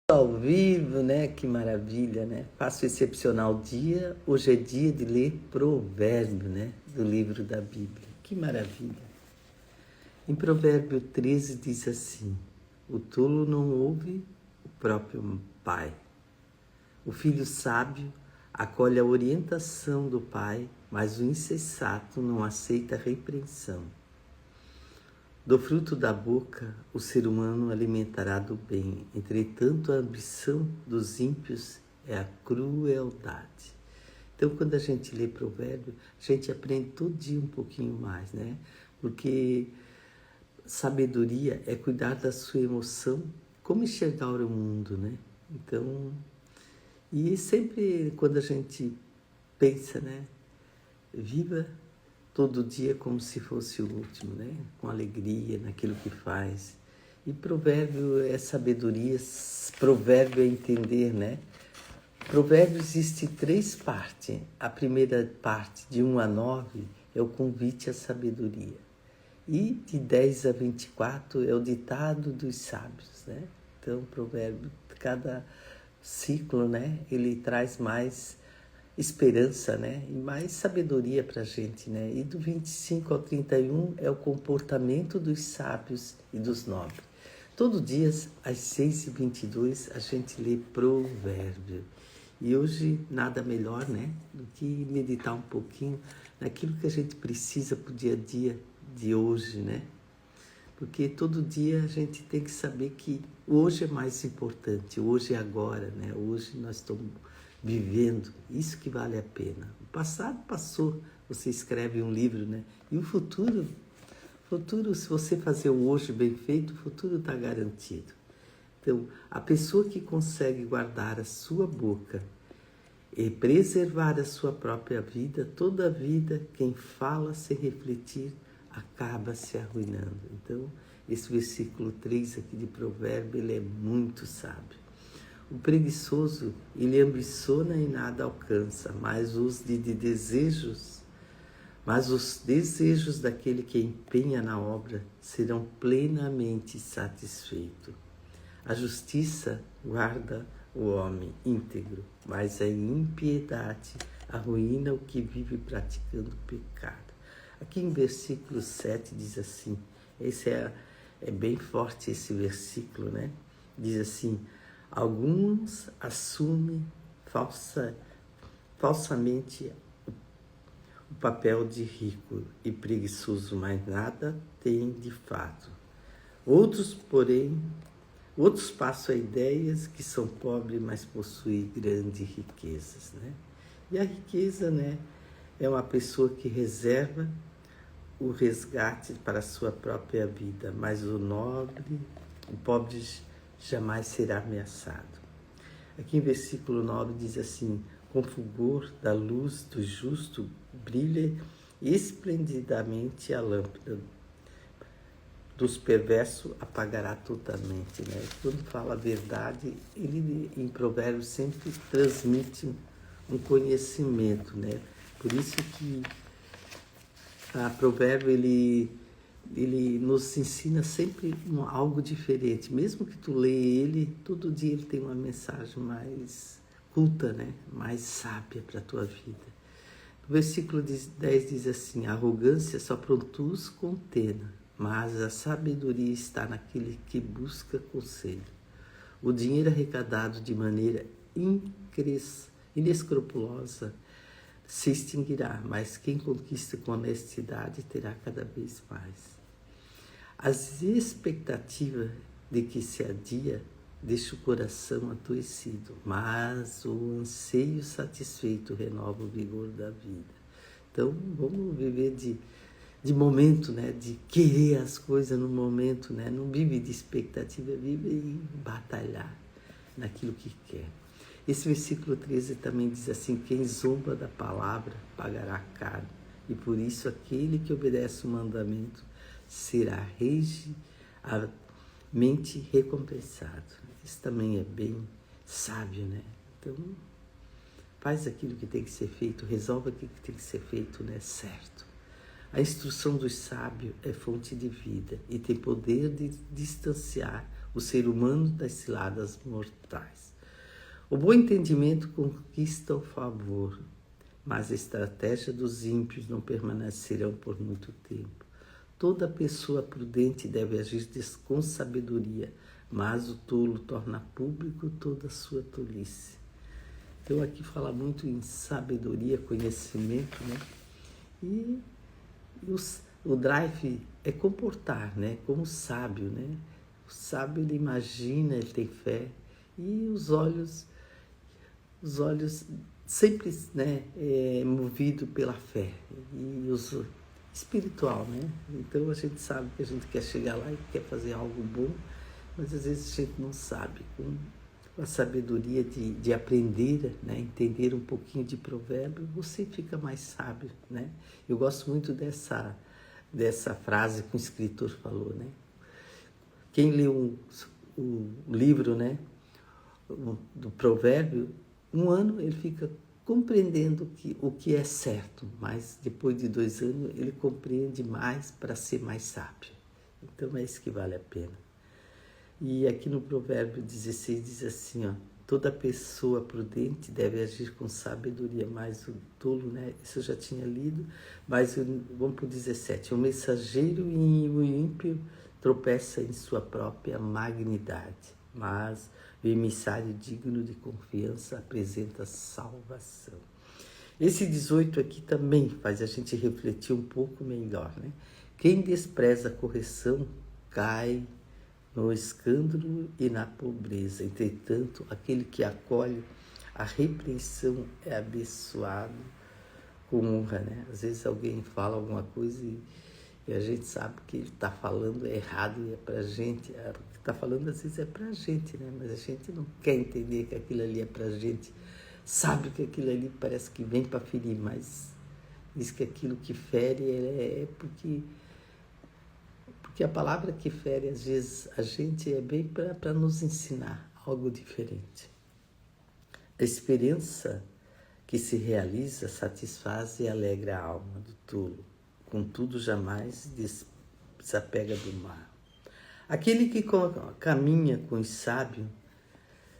Ao vivo, né? Que maravilha, né? Faço excepcional dia. Hoje é dia de ler Provérbio, né? Do livro da Bíblia. Que maravilha. Em Provérbio 13 diz assim: o tolo não ouve o próprio pai. O filho sábio acolhe a orientação do pai, mas o insensato não aceita a repreensão. Do fruto da boca, o ser humano alimentará do bem. Entretanto, a ambição dos ímpios é a crueldade. Então, quando a gente lê provérbio, a gente aprende todo dia um pouquinho mais, né? Porque sabedoria é cuidar da sua emoção, como enxergar o mundo, né? Então, e sempre quando a gente pensa, né? Viva todo dia como se fosse o último, né? Com alegria naquilo que faz. E provérbio é sabedoria, provérbio é entender, né? Provérbio existe 3 partes. A primeira parte, de 1 a 9, é o convite à sabedoria. E de 10 a 24 é o ditado dos sábios, né? Então, provérbio, cada ciclo, né? Ele traz mais esperança, né? E mais sabedoria para a gente, né? E do 25 ao 31 é o comportamento dos sábios e dos nobres. Todo dia, às 6h22, a gente lê provérbio. E hoje, nada melhor, né? Do que meditar um pouquinho naquilo que a gente precisa para o dia a dia de hoje, né? Porque todo dia a gente tem que saber que hoje é mais importante, hoje é agora, né? Hoje nós estamos vivendo, isso que vale a pena. O passado passou, você escreve um livro, né? E o futuro, se você fazer o hoje bem feito, o futuro está garantido. Então, a pessoa que consegue guardar a sua boca e preservar a sua própria vida, toda a vida, quem fala sem refletir, acaba se arruinando. Então, esse versículo 3 aqui de provérbio, ele é muito sábio. O preguiçoso, ele ambiciona e nada alcança, mas os desejos daquele que empenha na obra serão plenamente satisfeitos. A justiça guarda o homem íntegro, mas a impiedade arruína o que vive praticando pecado. Aqui em versículo 7 diz assim, esse é bem forte esse versículo, né? Diz assim: alguns assumem falsamente o papel de rico e preguiçoso, mas nada têm de fato. Outros passam a ideias que são pobres, mas possuem grandes riquezas, né? E a riqueza, né, é uma pessoa que reserva o resgate para a sua própria vida, mas o pobre jamais será ameaçado. Aqui em versículo 9 diz assim: com fulgor da luz do justo brilha esplendidamente a lâmpada, dos perversos apagará totalmente, né? Quando fala a verdade, ele em provérbio sempre transmite um conhecimento, né? Por isso que a provérbio ele nos ensina sempre algo diferente. Mesmo que tu leia ele, todo dia ele tem uma mensagem mais culta, né? Mais sábia para a tua vida. O versículo 10 diz assim: a arrogância só produz contenda, mas a sabedoria está naquele que busca conselho. O dinheiro arrecadado de maneira inescrupulosa se extinguirá, mas quem conquista com honestidade terá cada vez mais. As expectativas de que se adia deixa o coração adoecido, mas o anseio satisfeito renova o vigor da vida. Então, vamos viver de momento, né? De querer as coisas no momento, né? Não vive de expectativa, vive em batalhar naquilo que quer. Esse versículo 13 também diz assim: quem zomba da palavra pagará caro, e por isso aquele que obedece o mandamento será mente recompensado. Isso também é bem sábio, né? Então, faz aquilo que tem que ser feito, resolve aquilo que tem que ser feito, né? Certo. A instrução dos sábios é fonte de vida e tem poder de distanciar o ser humano das ciladas mortais. O bom entendimento conquista o favor, mas a estratégia dos ímpios não permanecerão por muito tempo. Toda pessoa prudente deve agir com sabedoria, mas o tolo torna público toda a sua tolice. Então aqui fala muito em sabedoria, conhecimento, né? E o drive é comportar, né? Como sábio, né? O sábio, ele imagina, ele tem fé, e os olhos sempre, né, movido pela fé, e os espiritual, né? Então a gente sabe que a gente quer chegar lá e quer fazer algo bom, mas às vezes a gente não sabe. Com a sabedoria de aprender, né, entender um pouquinho de provérbio, você fica mais sábio, né? Eu gosto muito dessa frase que o escritor falou, né? Quem lê o livro, né, do provérbio, um ano ele fica compreendendo o que é certo, mas depois de 2 anos ele compreende mais para ser mais sábio. Então é isso que vale a pena. E aqui no provérbio 16 diz assim, ó: toda pessoa prudente deve agir com sabedoria, mas o tolo, né? Isso eu já tinha lido, mas vamos para o 17. O mensageiro e o ímpio tropeça em sua própria magnidade, mas o emissário digno de confiança apresenta salvação. Esse 18 aqui também faz a gente refletir um pouco melhor, né? Quem despreza a correção cai no escândalo e na pobreza. Entretanto, aquele que acolhe a repreensão é abençoado com honra, né? Às vezes alguém fala alguma coisa e a gente sabe que ele está falando errado e é para a gente. O que está falando às vezes é para a gente, né? Mas a gente não quer entender que aquilo ali é para a gente. Sabe que aquilo ali parece que vem para ferir, mas diz que aquilo que fere é porque a palavra que fere às vezes a gente é bem para nos ensinar algo diferente. A esperança que se realiza satisfaz e alegra a alma do tolo, contudo jamais desapega do mal. Aquele que caminha com os sábios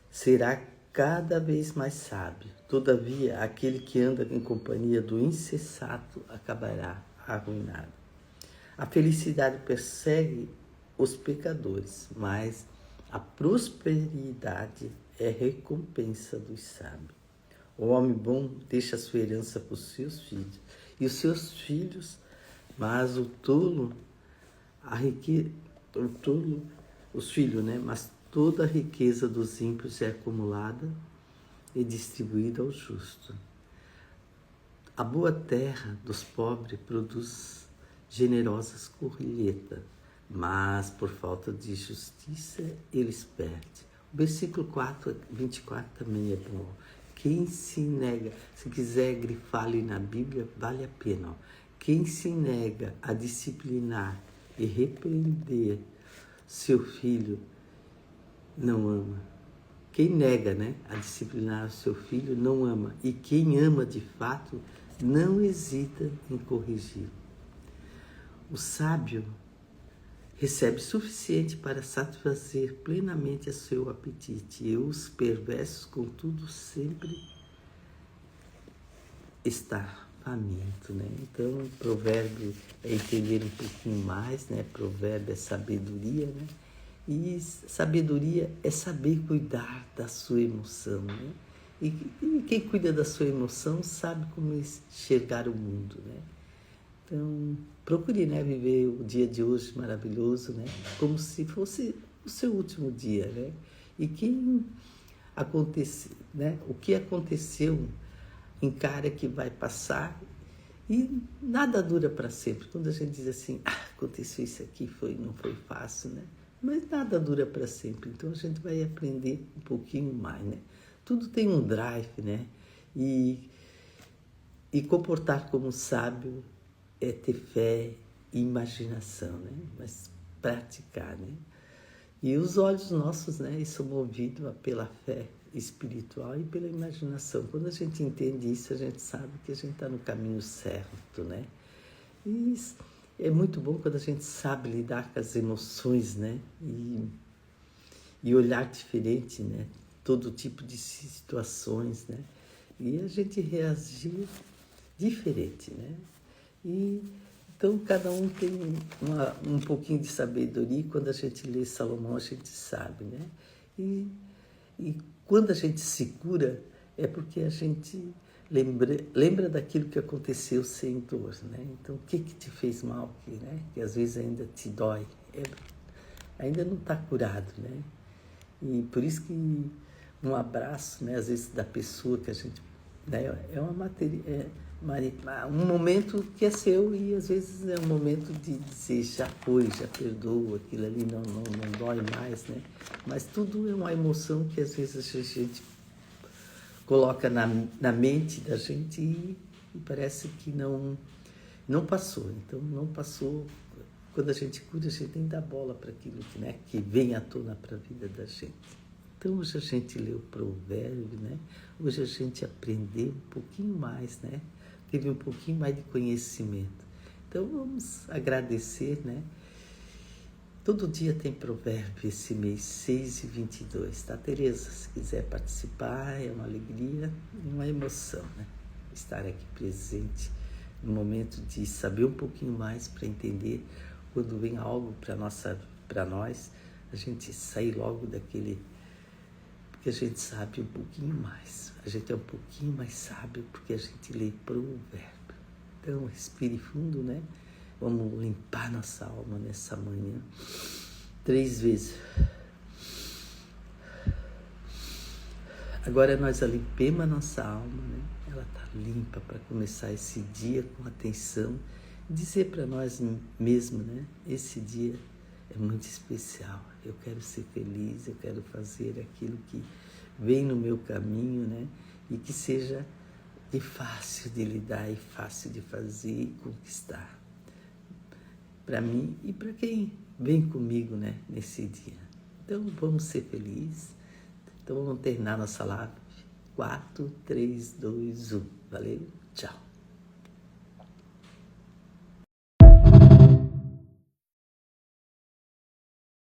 será cada vez mais sábio. Todavia, aquele que anda em companhia do insensato acabará arruinado. A felicidade persegue os pecadores, mas a prosperidade é recompensa dos sábios. O homem bom deixa a sua herança para os seus filhos, e os seus filhos, mas o tolo, os filhos, né? Mas toda a riqueza dos ímpios é acumulada e distribuída ao justo. A boa terra dos pobres produz generosas colheitas, mas por falta de justiça eles perdem. O versículo 24 também é bom. Quem se nega, se quiser grifar ali na Bíblia, vale a pena. Quem se nega a disciplinar e repreender seu filho não ama. Quem nega, né, a disciplinar o seu filho não ama. E quem ama de fato não hesita em corrigir. O sábio recebe suficiente para satisfazer plenamente o seu apetite, e os perversos, contudo, sempre está faminto, né? Então, provérbio é entender um pouquinho mais, né? Provérbio é sabedoria, né? E sabedoria é saber cuidar da sua emoção, né? E quem cuida da sua emoção sabe como enxergar o mundo, né? Então, procure, né, viver o dia de hoje maravilhoso, né, como se fosse o seu último dia, né? E o que aconteceu, encara que vai passar e nada dura para sempre. Quando a gente diz assim, aconteceu isso aqui, não foi fácil, né? Mas nada dura para sempre. Então a gente vai aprender um pouquinho mais, né? Tudo tem um drive, né? E comportar como sábio é ter fé e imaginação, né? Mas praticar, né? E os olhos nossos, né? São movidos pela fé espiritual e pela imaginação. Quando a gente entende isso, a gente sabe que a gente está no caminho certo, né? E é muito bom quando a gente sabe lidar com as emoções, né? e olhar diferente, né? Todo tipo de situações, né? E a gente reagir diferente, né? E então cada um tem um pouquinho de sabedoria. E quando a gente lê Salomão, a gente sabe, né? E quando a gente se cura, é porque a gente lembra daquilo que aconteceu sem dor, né? Então, o que te fez mal, que às vezes ainda te dói, ainda não está curado, né? E por isso que um abraço, né, às vezes da pessoa que a gente, né, é uma matéria, um momento que é seu, e às vezes é um momento de dizer já foi, já perdoa, aquilo ali não dói mais, né? Mas tudo é uma emoção que às vezes a gente coloca na mente da gente e parece que não passou. Então não passou. Quando a gente cura, a gente nem dá bola para aquilo que, né, que vem à tona para a vida da gente. Então hoje a gente leu o provérbio, né? Hoje a gente aprendeu um pouquinho mais, né? Teve um pouquinho mais de conhecimento. Então vamos agradecer, né? Todo dia tem provérbio esse mês, 6/22, tá, Tereza? Se quiser participar, é uma alegria e uma emoção, né? Estar aqui presente no momento de saber um pouquinho mais para entender quando vem algo para nós, a gente sair logo daquele, porque a gente sabe um pouquinho mais. A gente é um pouquinho mais sábio porque a gente lê provérbio. Então, respire fundo, né? Vamos limpar nossa alma nessa manhã 3 vezes. Agora nós limpemos a nossa alma, né? Ela está limpa para começar esse dia com atenção. Dizer para nós mesmos, né? Esse dia é muito especial. Eu quero ser feliz, eu quero fazer aquilo que vem no meu caminho, né? E que seja fácil de lidar e fácil de fazer e conquistar. Para mim e para quem vem comigo, né, nesse dia. Então, vamos ser felizes. Então, vamos terminar nossa live. 4, 3, 2, 1. Valeu? Tchau.